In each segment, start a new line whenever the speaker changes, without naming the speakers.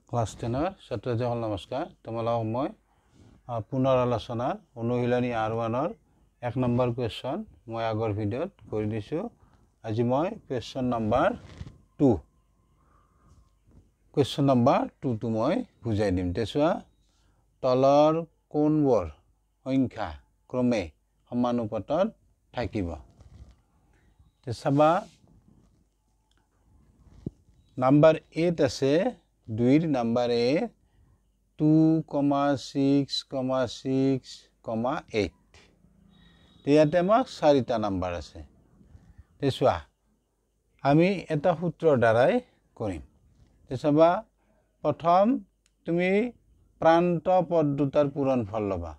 class 10 ছাত্ৰসকল নমস্কাৰ তোমালোকক মই পুনৰ আলোচনাৰ অনুশীলনী R1 1 নম্বৰ কোৱেশ্চন মই আগৰ ভিডিঅ'ত কৰি দিছো আজি মই কোৱেশ্চন নম্বৰ 2 টো মই বুজাই দিম তেছোৱা তলৰ কোনবোৰ সংখ্যা ক্ৰমে সমানুপাতত থাকিব তেছাবা নাম্বার 8 আছে 2 নাম্বার এ 2,6,6,8 ইয়াতে আমাক 4টা নাম্বার আছে তেছোৱা আমি এটা সূত্ৰৰ দ্বাৰাই কৰিম তেছাবা প্ৰথম তুমি প্ৰান্ত পদ দুটাৰ পূৰণফল লবা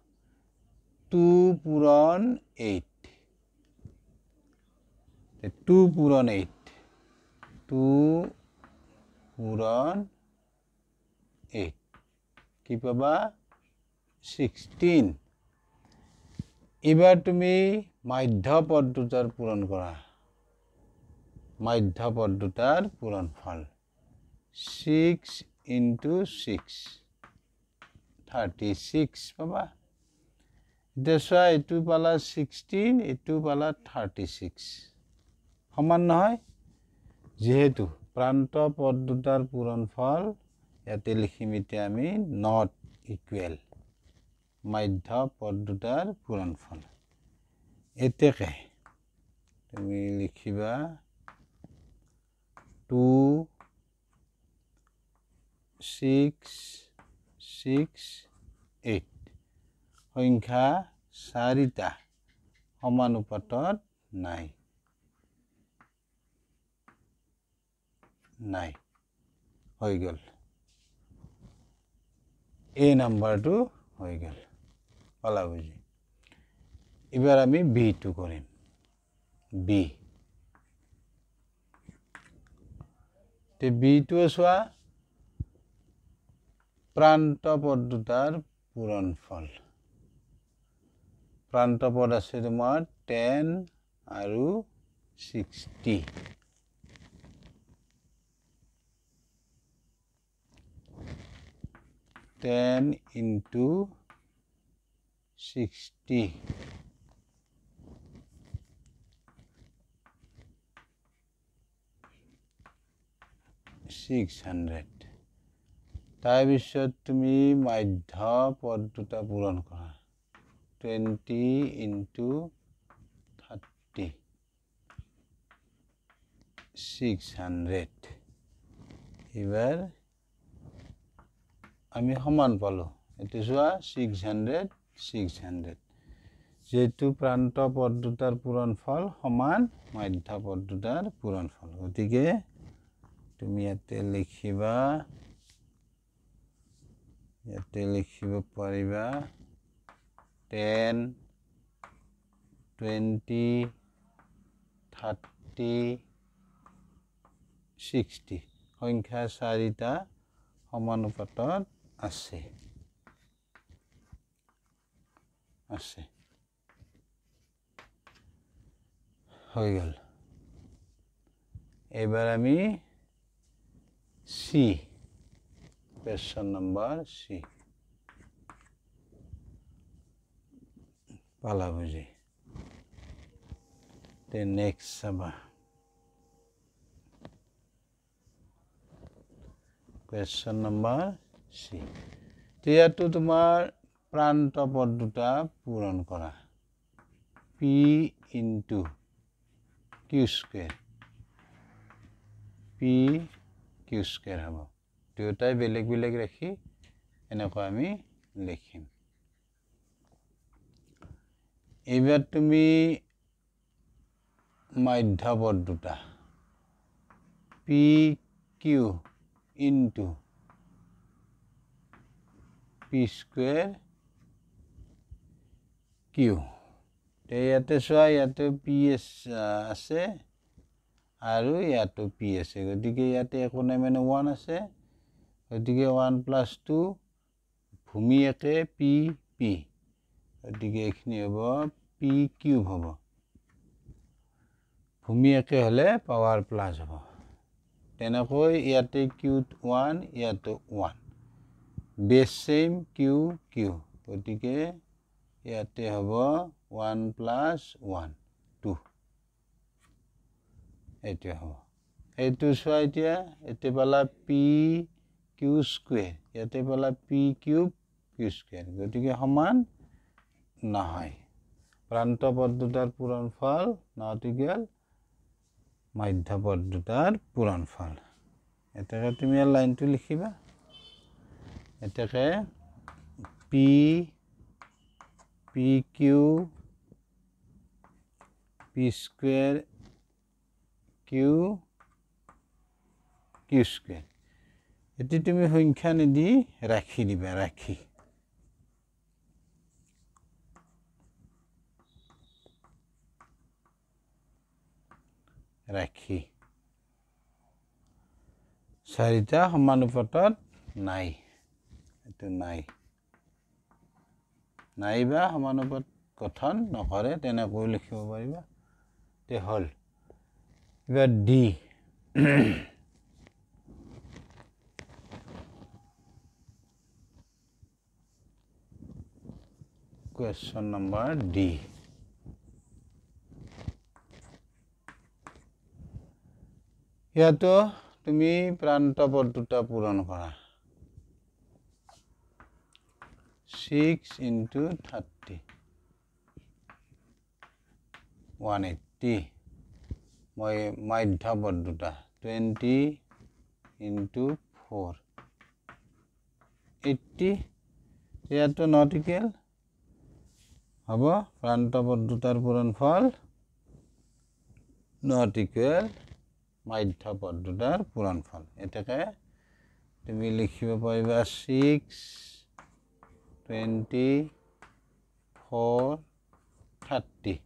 2 পূৰণ 8 2 পূৰণ 8 2 পূৰণ 8 কি পাবা 16 এবাৰ তুমি মধ্য পদ দুটাৰ পূৰণ কৰা মধ্য পদ দুটাৰ পূৰণফল 6 into 6 36 পাবা দেশা এটু পালা 16 এটু পালা 36 সমান নহয় যেহেতু প্ৰান্ত পদ দুটাৰ পূৰণফল ইয়াতে লিখিম এতিয়া আমি not equal মধ্য পদ দুটাৰ পূৰণফল এতেকে তুমি লিখিবা 2 6 6 8 সংখ্যা 4টা সমানুপাতত নাই হৈ গল এই নাম্বাৰটো হৈ গল পালা বুজি এবাৰ আমি বি টো কৰিম বি তে বি টো চোৱা প্ৰান্ত পদ দুটাৰ পূৰণফল প্ৰান্ত পদ আছে তোমাৰ 10 আৰু 60 10 into 60 600 তাৰ পিছত তুমি মধ্য পদ দুটা পূৰণ কৰা 20 into 30 600 এবাৰ আমি সমান পালো এটো যোৱা 600 600 যেটো প্ৰান্ত পদ দুটাৰ পূৰণফল সমান মধ্য পদ দুটাৰ পূৰণফল গতিকে তুমি ইয়াতে লিখিব পাৰিবা 10 20 30 60 সংখ্যা 4টা সমানুপাতত আছে হৈ গল এবাৰ আমি সি কোৱেশ্চন নম্বৰ সি পালা বুজি তে নেক্সট চাবা কোৱেশ্চন নম্বৰ সি ইয়াতো তোমাৰ প্ৰান্ত পদ দুটা পূৰণ কৰা p into q square p q square হ'ব দুটাই বেলেগ বেলেগ ৰাখি এনেকৈ আমি লিখিম এবাৰ তুমি মধ্য পদ দুটা p q into p square q ইয়াতে চোৱা ইয়াতে p আছে আৰু ইয়াতে p আছে গতিকে ইয়াতে একো নাই মানে 1 আছে গতিকে 1 plus 2 ভূমি একে p p গতিকে এখিনি হ'ব p কিউব হ'ব ভূমি একে হলে পাৱাৰ প্লাস হ'ব তেনেকৈ ইয়াতে q1 ইয়াতে 1 বেছ সেম q গতিকে ইয়াতে হ'ব 1 + 1 2 এইটো হ'ব এইটো চোৱা এতিয়া এতে পালা p q স্কয়াৰ ইয়াতে পালা p কিউব q স্কয়াৰ গতিকে সমান নহয় প্ৰান্ত পদ দুটাৰ পূৰণফল নট ইকুৱেল মধ্য পদ দুটাৰ পূৰণফল এটাকে তুমি লাইনটো লিখিবা এটাকে p q p square q square এটি তুমি সংখ্যা নিদি ৰাখি দিবা ৰাখি চাৰিটা সমানুপাতত নাই এটো নাই বা সমানুপাত গঠন নকৰে তেনেকৈ লিখিব পাৰিবা তে হল এবাৰ ডি question number D ইয়াতো তুমি প্ৰান্ত পদ দুটা পূৰণ কৰা 6 into 30 180 মই মধ্য পদ দুটা 20 into 4 80 ইয়াতো নট ইকুৱেল হ'ব প্ৰান্ত পদ দুটাৰ পূৰণফল নট ইকুৱেল মধ্য পদ দুটাৰ পূৰণফল এটাকে তুমি লিখিব পাৰিবা 6 20 4 30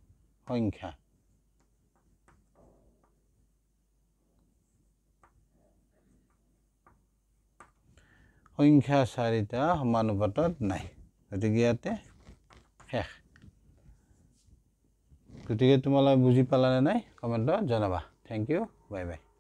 সংখ্যা চাৰিটা সমানুপাতত নাই গতিকে ইয়াতে শেষ গতিকে তোমালোকে বুজি পালানে নাই কমেন্টত জনাবা থ্যাংক ইউ বাই বাই